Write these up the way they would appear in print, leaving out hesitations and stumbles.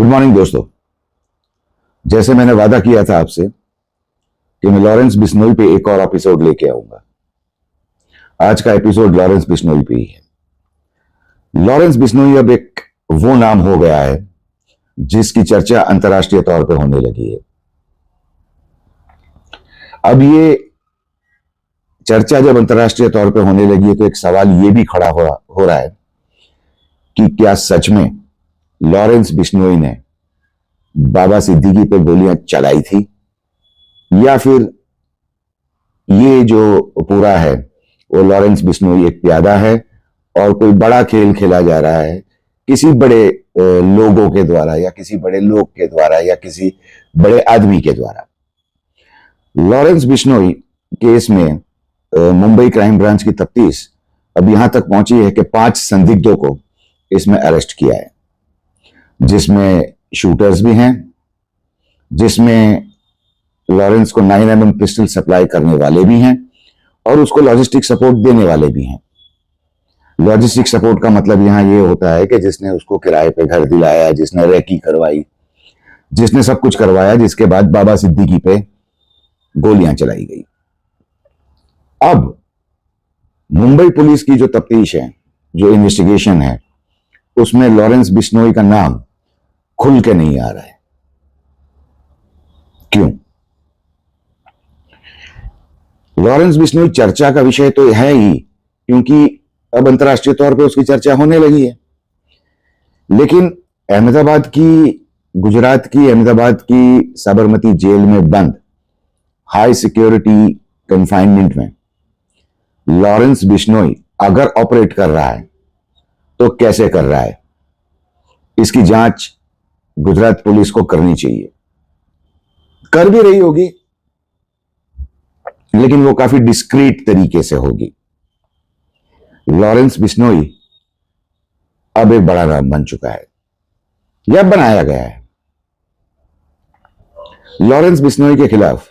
Morning दोस्तों। जैसे मैंने वादा किया था आपसे कि मैं लॉरेंस बिश्नोई पे एक और एपिसोड लेके आऊंगा। आज का एपिसोड लॉरेंस बिश्नोई पे ही है। लॉरेंस बिश्नोई अब एक वो नाम हो गया है जिसकी चर्चा अंतर्राष्ट्रीय तौर पर होने लगी है। अब ये चर्चा जब अंतर्राष्ट्रीय तौर पर होने लगी है तो एक सवाल ये भी खड़ा हो रहा है कि क्या सच में लॉरेंस बिश्नोई ने बाबा सिद्दीकी पे गोलियां चलाई थी, या फिर ये जो पूरा है वो लॉरेंस बिश्नोई एक प्यादा है और कोई बड़ा खेल खेला जा रहा है किसी बड़े लोगों के द्वारा या किसी बड़े लोग के द्वारा या किसी बड़े आदमी के द्वारा। लॉरेंस बिश्नोई केस में मुंबई क्राइम ब्रांच की तफ्तीश अब यहां तक पहुंची है कि 5 संदिग्धों को इसमें अरेस्ट किया है, जिसमें शूटर्स भी हैं, जिसमें लॉरेंस को 9mm पिस्टल सप्लाई करने वाले भी हैं और उसको लॉजिस्टिक सपोर्ट देने वाले भी हैं। लॉजिस्टिक सपोर्ट का मतलब यहां ये होता है कि जिसने उसको किराए पे घर दिलाया, जिसने रेकी करवाई, जिसने सब कुछ करवाया, जिसके बाद बाबा सिद्दीकी पे गोलियां चलाई गई। अब मुंबई पुलिस की जो तफ्तीश है, जो इन्वेस्टिगेशन है, उसमें लॉरेंस बिश्नोई का नाम खुल के नहीं आ रहा है। क्यों? लॉरेंस बिश्नोई चर्चा का विषय तो है ही, क्योंकि अब अंतर्राष्ट्रीय तौर पे उसकी चर्चा होने लगी है। लेकिन गुजरात की अहमदाबाद की साबरमती जेल में बंद हाई सिक्योरिटी कंफाइनमेंट में लॉरेंस बिश्नोई अगर ऑपरेट कर रहा है तो कैसे कर रहा है, इसकी जांच गुजरात पुलिस को करनी चाहिए। कर भी रही होगी, लेकिन वो काफी डिस्क्रीट तरीके से होगी। लॉरेंस बिश्नोई अब एक बड़ा नाम बन चुका है या बनाया गया है। लॉरेंस बिश्नोई के खिलाफ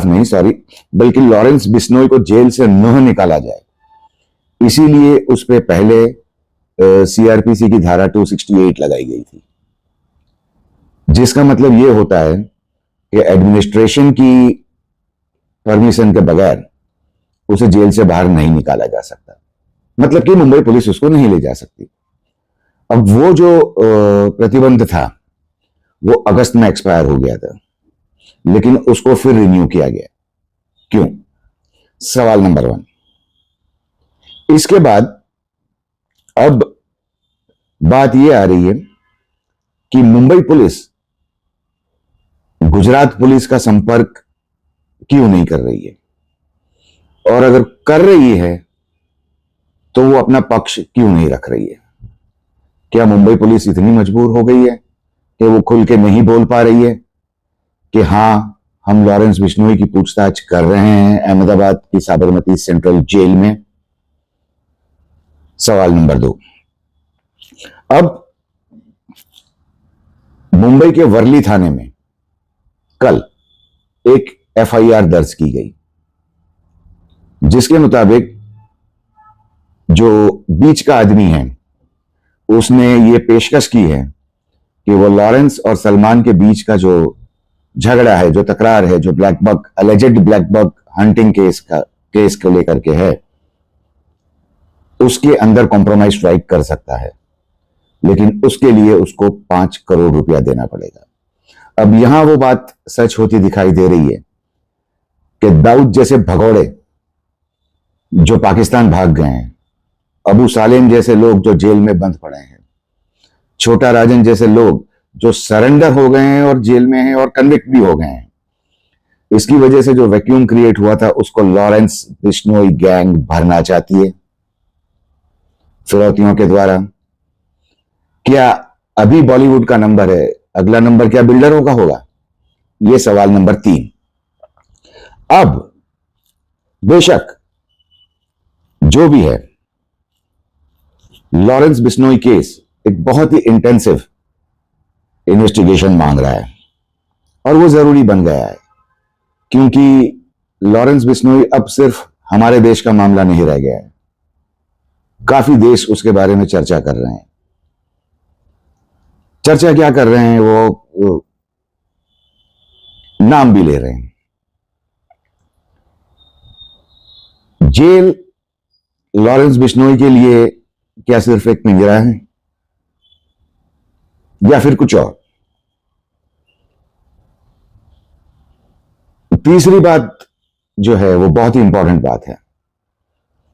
नहीं, सॉरी, बल्कि लॉरेंस बिश्नोई को जेल से न निकाला जाए, इसीलिए उस पर पहले सीआरपीसी की धारा 268 लगाई गई थी, जिसका मतलब यह होता है कि एडमिनिस्ट्रेशन की परमिशन के बगैर उसे जेल से बाहर नहीं निकाला जा सकता। मतलब कि मुंबई पुलिस उसको नहीं ले जा सकती। अब वो जो प्रतिबंध था वो अगस्त में एक्सपायर हो गया था, लेकिन उसको फिर रिन्यू किया गया। क्यों? सवाल नंबर 1। इसके बाद अब बात यह आ रही है कि मुंबई पुलिस गुजरात पुलिस का संपर्क क्यों नहीं कर रही है, और अगर कर रही है तो वो अपना पक्ष क्यों नहीं रख रही है। क्या मुंबई पुलिस इतनी मजबूर हो गई है कि वो खुल के नहीं बोल पा रही है कि हां, हम लॉरेंस बिश्नोई की पूछताछ कर रहे हैं अहमदाबाद की साबरमती सेंट्रल जेल में? सवाल नंबर 2। अब मुंबई के वर्ली थाने में कल एक एफआईआर दर्ज की गई, जिसके मुताबिक जो बीच का आदमी है उसने ये पेशकश की है कि वो लॉरेंस और सलमान के बीच का जो झगड़ा है, जो तकरार है, जो alleged black bug hunting case को लेकर के है, उसके अंदर कॉम्प्रोमाइज स्ट्राइक कर सकता है, लेकिन उसके लिए उसको 5 करोड़ रुपया देना पड़ेगा। अब यहां वो बात सच होती दिखाई दे रही है कि दाऊद जैसे भगौड़े जो पाकिस्तान भाग गए हैं, अबू सालेम जैसे लोग जो जेल में बंद पड़े हैं, छोटा राजन जैसे लोग जो सरेंडर हो गए हैं और जेल में हैं और कन्विक्ट भी हो गए हैं, इसकी वजह से जो वैक्यूम क्रिएट हुआ था उसको लॉरेंस बिश्नोई गैंग भरना चाहती है फिरौतियों के द्वारा। क्या अभी बॉलीवुड का नंबर है, अगला नंबर क्या बिल्डरों का होगा? यह सवाल नंबर 3। अब बेशक जो भी है, लॉरेंस बिश्नोई केस एक बहुत ही इंटेंसिव इन्वेस्टिगेशन मांग रहा है और वो जरूरी बन गया है, क्योंकि लॉरेंस बिश्नोई अब सिर्फ हमारे देश का मामला नहीं रह गया है। काफी देश उसके बारे में चर्चा कर रहे हैं। चर्चा क्या कर रहे हैं, वो नाम भी ले रहे हैं। जेल लॉरेंस बिश्नोई के लिए क्या सिर्फ एक पिंजरा है या फिर कुछ और? तीसरी बात जो है वो बहुत ही इंपॉर्टेंट बात है,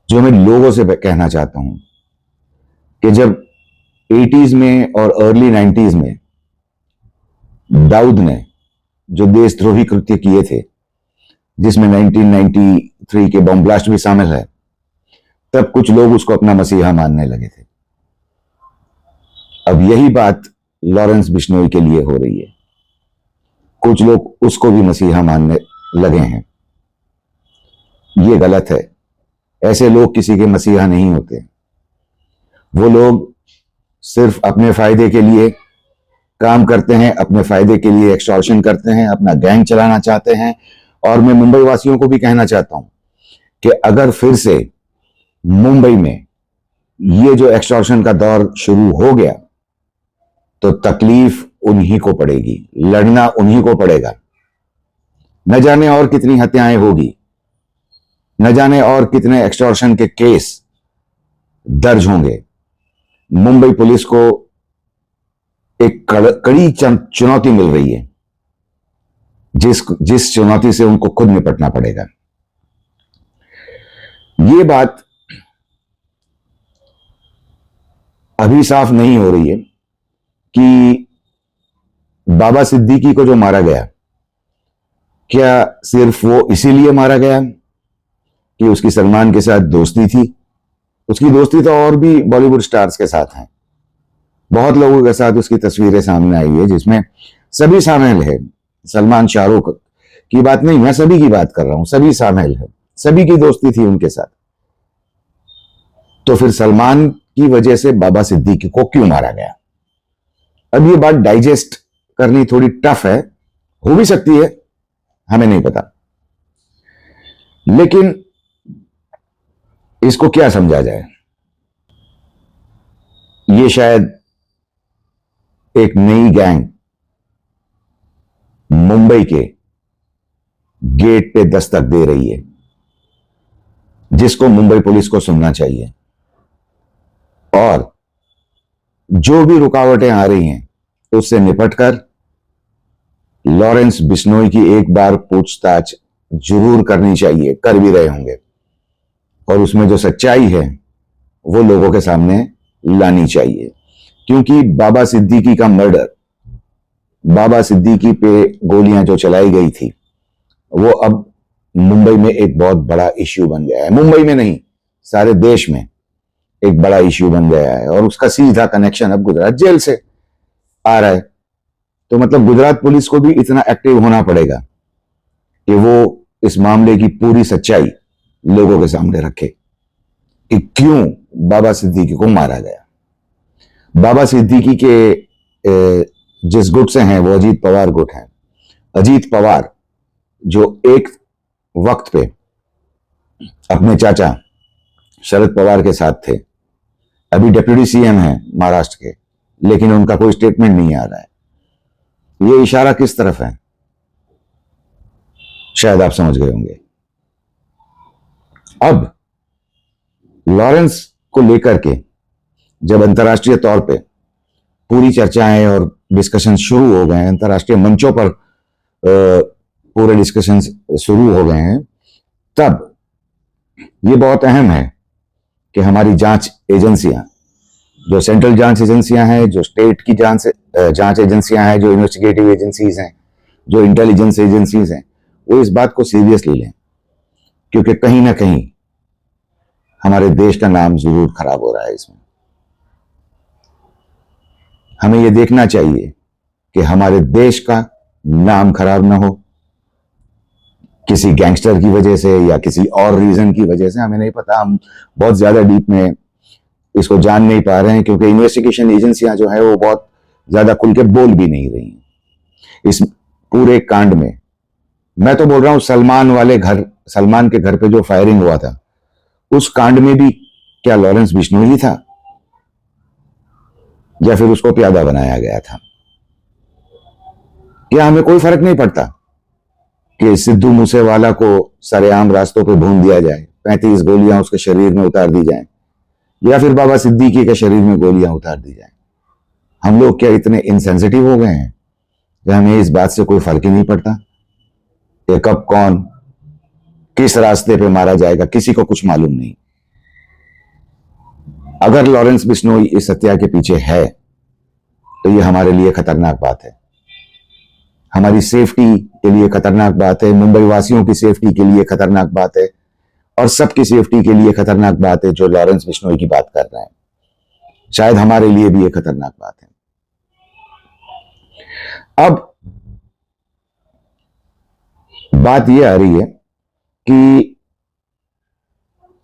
जो मैं लोगों से कहना चाहता हूं कि जब 80s में और अर्ली 90s में दाऊद ने जो देशद्रोही कृत्य किए थे, जिसमें 1993 के बम ब्लास्ट भी शामिल है, तब कुछ लोग उसको अपना मसीहा मानने लगे थे। अब यही बात लॉरेंस बिश्नोई के लिए हो रही है। कुछ लोग उसको भी मसीहा मानने लगे हैं। ये गलत है। ऐसे लोग किसी के मसीहा नहीं होते। वो लोग सिर्फ अपने फायदे के लिए काम करते हैं, अपने फायदे के लिए एक्सटॉर्शन करते हैं, अपना गैंग चलाना चाहते हैं। और मैं मुंबई वासियों को भी कहना चाहता हूं कि अगर फिर से मुंबई में ये जो एक्सटॉर्शन का दौर शुरू हो गया तो तकलीफ उन्हीं को पड़ेगी, लड़ना उन्हीं को पड़ेगा। न जाने और कितनी हत्याएं होगी, न जाने और कितने एक्सटॉर्शन के केस दर्ज होंगे। मुंबई पुलिस को एक कड़ी चुनौती मिल रही है, जिस चुनौती से उनको खुद निपटना पड़ेगा। ये बात अभी साफ नहीं हो रही है कि बाबा सिद्दीकी को जो मारा गया, क्या सिर्फ वो इसीलिए मारा गया कि उसकी सलमान के साथ दोस्ती थी? उसकी दोस्ती तो और भी बॉलीवुड स्टार्स के साथ है। बहुत लोगों के साथ उसकी तस्वीरें सामने आई है जिसमें सभी शामिल है। सलमान, शाहरुख की बात नहीं, मैं सभी की बात कर रहा हूं। सभी शामिल है, सभी की दोस्ती थी उनके साथ। तो फिर सलमान की वजह से बाबा सिद्दीकी को क्यों मारा गया? अब ये बात डाइजेस्ट करनी थोड़ी टफ है, हो भी सकती है, हमें नहीं पता। लेकिन इसको क्या समझा जाए? ये शायद एक नई गैंग मुंबई के गेट पे दस्तक दे रही है, जिसको मुंबई पुलिस को सुनना चाहिए। और जो भी रुकावटें आ रही हैं उससे निपटकर लॉरेंस बिश्नोई की एक बार पूछताछ जरूर करनी चाहिए, कर भी रहे होंगे। और उसमें जो सच्चाई है वो लोगों के सामने लानी चाहिए। क्योंकि बाबा सिद्दीकी का मर्डर, बाबा सिद्दीकी पे गोलियां जो चलाई गई थी, वो अब मुंबई में एक बहुत बड़ा इश्यू बन गया है। मुंबई में नहीं, सारे देश में एक बड़ा इश्यू बन गया है। और उसका सीधा कनेक्शन अब गुजरात जेल से आ रहा है। तो मतलब गुजरात पुलिस को भी इतना एक्टिव होना पड़ेगा कि वो इस मामले की पूरी सच्चाई लोगों के सामने रखे कि क्यों बाबा सिद्दीकी को मारा गया। बाबा सिद्दीकी के जिस गुट से हैं वो अजीत पवार गुट हैं। अजीत पवार जो एक वक्त पे अपने चाचा शरद पवार के साथ थे, अभी डिप्टी सीएम हैं महाराष्ट्र के, लेकिन उनका कोई स्टेटमेंट नहीं आ रहा है। ये इशारा किस तरफ है, शायद आप समझ गए होंगे। अब लॉरेंस को लेकर के जब अंतर्राष्ट्रीय तौर पे पूरी चर्चाएं और डिस्कशन शुरू हो गए हैं, अंतर्राष्ट्रीय मंचों पर पूरे डिस्कशन शुरू हो गए हैं, तब ये बहुत अहम है कि हमारी जांच एजेंसियां, जो सेंट्रल जांच एजेंसियां हैं, जो स्टेट की जांच एजेंसियां हैं, जो इन्वेस्टिगेटिव एजेंसीज हैं, जो इंटेलिजेंस एजेंसीज हैं, वो इस बात को सीरियसली लें। क्योंकि कहीं ना कहीं हमारे देश का नाम जरूर खराब हो रहा है इसमें। हमें यह देखना चाहिए कि हमारे देश का नाम खराब ना हो किसी गैंगस्टर की वजह से या किसी और रीजन की वजह से। हमें नहीं पता, हम बहुत ज्यादा डीप में इसको जान नहीं पा रहे हैं, क्योंकि इन्वेस्टिगेशन एजेंसियां जो है वो बहुत ज्यादा खुल के बोल भी नहीं रही इस पूरे कांड में। मैं तो बोल रहा हूं सलमान के घर पे जो फायरिंग हुआ था, उस कांड में भी क्या लॉरेंस बिश्नोई ही था या फिर उसको प्यादा बनाया गया था? क्या हमें कोई फर्क नहीं पड़ता कि सिद्धू मूसेवाला को सरेआम रास्तों पे भून दिया जाए, 35 गोलियां उसके शरीर में उतार दी जाएं, या फिर बाबा सिद्दीकी के शरीर में गोलियां उतार दी जाएं? हम लोग क्या इतने इनसेंसिटिव हो गए हैं कि हमें इस बात से कोई फर्क ही नहीं पड़ता कि कब कौन किस रास्ते पे मारा जाएगा? किसी को कुछ मालूम नहीं। अगर लॉरेंस बिश्नोई इस हत्या के पीछे है तो ये हमारे लिए खतरनाक बात है, हमारी सेफ्टी के लिए खतरनाक बात है, मुंबई वासियों की सेफ्टी के लिए खतरनाक बात है, और सबकी सेफ्टी के लिए खतरनाक बात है जो लॉरेंस बिश्नोई की बात कर रहे हैं। शायद हमारे लिए भी ये खतरनाक बात है। अब बात यह आ रही है कि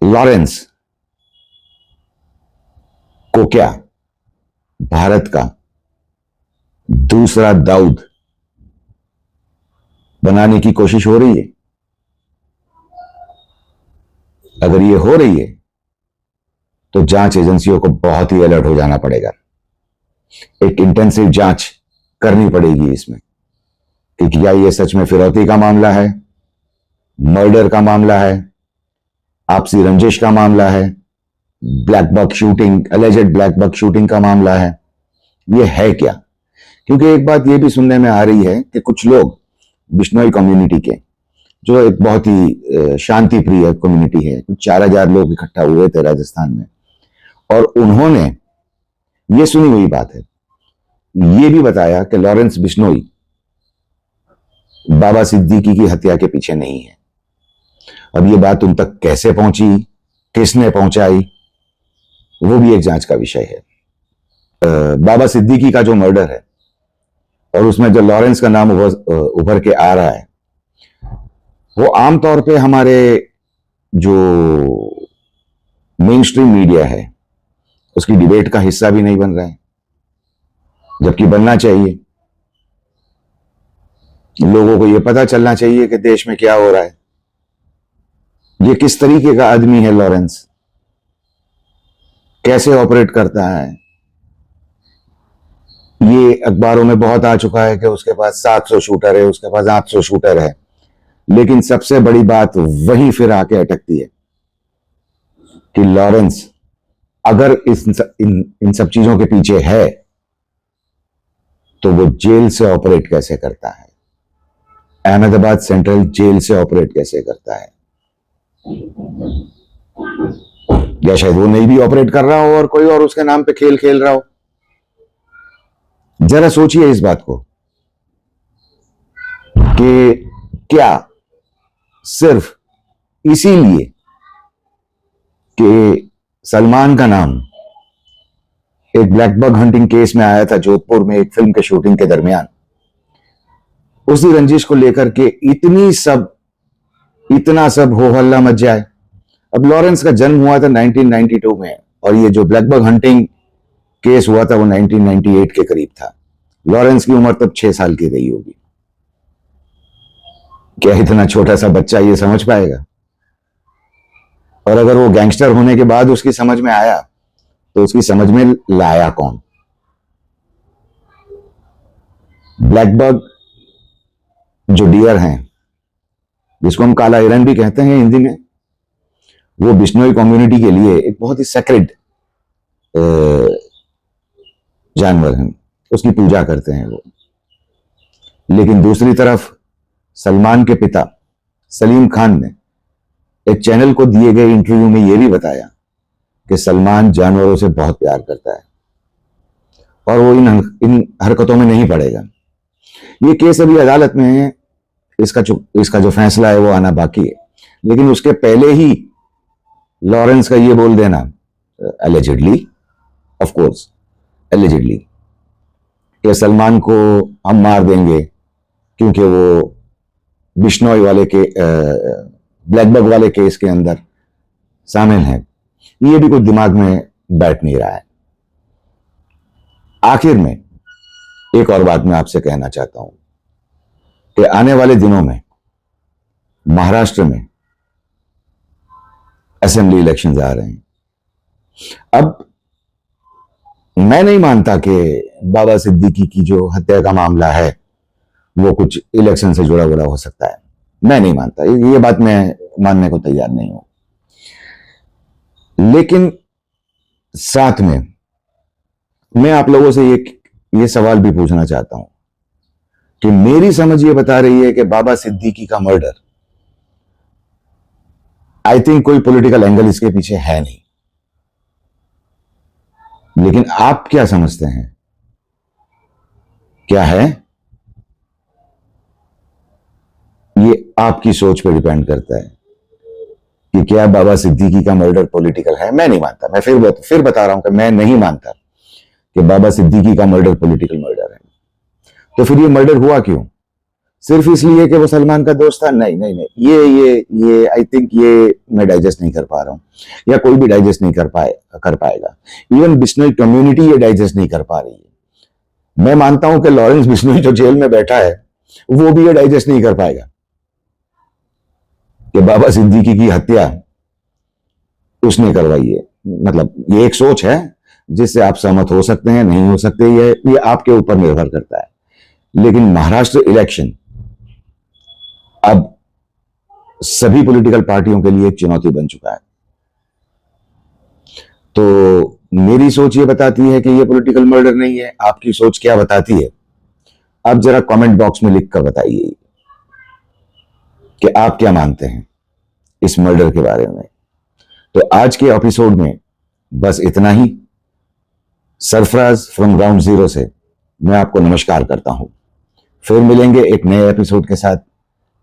लॉरेंस को क्या भारत का दूसरा दाऊद बनाने की कोशिश हो रही है? अगर ये हो रही है तो जांच एजेंसियों को बहुत ही अलर्ट हो जाना पड़ेगा। एक इंटेंसिव जांच करनी पड़ेगी इसमें कि क्या ये सच में फिरौती का मामला है, मर्डर का मामला है, आपसी रंजिश का मामला है, blackbuck shooting, alleged blackbuck shooting का मामला है, ये है क्या? क्योंकि एक बात ये भी सुनने में आ रही है कि कुछ लोग बिश्नोई कम्युनिटी के, जो एक बहुत ही शांति प्रिय कम्युनिटी है, 4000 लोग इकट्ठा हुए थे राजस्थान में, और उन्होंने ये सुनी हुई बात है, ये भी बताया कि लॉरेंस बिश्नोई बाबा सिद्दीकी की हत्या के पीछे नहीं है। अब ये बात उन तक कैसे पहुंची, किसने पहुंचाई, वो भी एक जांच का विषय है। बाबा सिद्दीकी का जो मर्डर है और उसमें जो लॉरेंस का नाम उभर के आ रहा है, वो आमतौर पे हमारे जो मेन स्ट्रीम मीडिया है उसकी डिबेट का हिस्सा भी नहीं बन रहा है, जबकि बनना चाहिए। लोगों को यह पता चलना चाहिए कि देश में क्या हो रहा है, ये किस तरीके का आदमी है लॉरेंस, कैसे ऑपरेट करता है। ये अखबारों में बहुत आ चुका है कि उसके पास 700 शूटर है, उसके पास 800 शूटर है, लेकिन सबसे बड़ी बात वही फिर आके अटकती है कि लॉरेंस अगर इन सब चीजों के पीछे है तो वो जेल से ऑपरेट कैसे करता है, अहमदाबाद सेंट्रल जेल से ऑपरेट कैसे करता है, या शायद वो नहीं भी ऑपरेट कर रहा हो और कोई और उसके नाम पे खेल खेल रहा हो। जरा सोचिए इस बात को कि क्या सिर्फ इसीलिए कि सलमान का नाम एक ब्लैक बग हंटिंग केस में आया था जोधपुर में एक फिल्म के शूटिंग के दरमियान, उसी रंजिश को लेकर के इतना सब हो हल्ला मच जाए। अब लॉरेंस का जन्म हुआ था 1992 में और ये जो ब्लैक बग हंटिंग केस हुआ था वो 1998 के करीब था। लॉरेंस की उम्र तब 6 साल की रही होगी। क्या इतना छोटा सा बच्चा ये समझ पाएगा? और अगर वो गैंगस्टर होने के बाद उसकी समझ में आया तो उसकी समझ में लाया कौन? ब्लैक बग जो डियर हैं, जिसको हम काला हिरन भी कहते हैं हिंदी में, वो बिश्नोई कम्युनिटी के लिए एक बहुत ही सेक्रेड जानवर हैं, उसकी पूजा करते हैं वो। लेकिन दूसरी तरफ सलमान के पिता सलीम खान ने एक चैनल को दिए गए इंटरव्यू में यह भी बताया कि सलमान जानवरों से बहुत प्यार करता है और वो इन हरकतों में नहीं पड़ेगा। ये केस अभी अदालत में है, इसका जो फैसला है वो आना बाकी है, लेकिन उसके पहले ही लॉरेंस का ये बोल देना, एलिजिडली, ऑफ कोर्स एलिजिडली, कि सलमान को हम मार देंगे क्योंकि वो बिश्नोई वाले के ब्लैक बग वाले केस के अंदर शामिल है, ये भी कुछ दिमाग में बैठ नहीं रहा है। आखिर में एक और बात मैं आपसे कहना चाहता हूं कि आने वाले दिनों में महाराष्ट्र में असेंबली इलेक्शंस आ रहे हैं। अब मैं नहीं मानता कि बाबा सिद्दीकी की जो हत्या का मामला है वो कुछ इलेक्शन से जुड़ा हुआ हो सकता है। मैं नहीं मानता, ये बात मैं मानने को तैयार नहीं हूं। लेकिन साथ में मैं आप लोगों से ये सवाल भी पूछना चाहता हूं कि मेरी समझ ये बता रही है कि बाबा सिद्दीकी का मर्डर, आई थिंक कोई पॉलिटिकल एंगल इसके पीछे है नहीं। लेकिन आप क्या समझते हैं, क्या है? ये आपकी सोच पर डिपेंड करता है कि क्या बाबा सिद्दीकी का मर्डर पॉलिटिकल है। मैं नहीं मानता, मैं फिर बता रहा हूं कि मैं नहीं मानता कि बाबा सिद्दीकी का मर्डर पॉलिटिकल मर्डर है। तो फिर ये मर्डर हुआ क्यों? सिर्फ इसलिए कि वो सलमान का दोस्त था? नहीं नहीं नहीं, ये आई थिंक ये मैं डाइजेस्ट नहीं कर पा रहा हूं, या कोई भी डाइजेस्ट नहीं कर पाएगा। इवन बिश्नोई कम्युनिटी ये डाइजेस्ट नहीं कर पा रही है। मैं मानता हूं कि लॉरेंस बिश्नोई जो जेल में बैठा है वो भी ये डाइजेस्ट नहीं कर पाएगा कि बाबा सिद्दीकी की हत्या उसने करवाई है। मतलब ये एक सोच है जिससे आप सहमत हो सकते हैं, नहीं हो सकते, ये आपके ऊपर निर्भर करता है। लेकिन महाराष्ट्र इलेक्शन अब सभी पॉलिटिकल पार्टियों के लिए एक चुनौती बन चुका है। तो मेरी सोच ये बताती है कि ये पॉलिटिकल मर्डर नहीं है। आपकी सोच क्या बताती है? आप जरा कमेंट बॉक्स में लिख कर बताइए कि आप क्या मानते हैं इस मर्डर के बारे में। तो आज के एपिसोड में बस इतना ही। सरफराज फ्रॉम ग्राउंड जीरो से मैं आपको नमस्कार करता हूं। फिर मिलेंगे एक नए एपिसोड के साथ,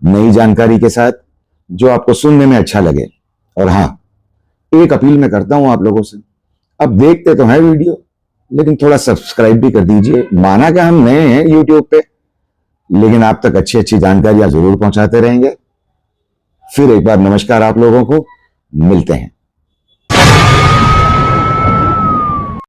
नई जानकारी के साथ, जो आपको सुनने में अच्छा लगे। और हां, एक अपील मैं करता हूं आप लोगों से, अब देखते तो हैं वीडियो, लेकिन थोड़ा सब्सक्राइब भी कर दीजिए। माना कि हम नए हैं यूट्यूब पे, लेकिन आप तक अच्छी अच्छी जानकारियां जरूर पहुंचाते रहेंगे। फिर एक बार नमस्कार आप लोगों को, मिलते हैं।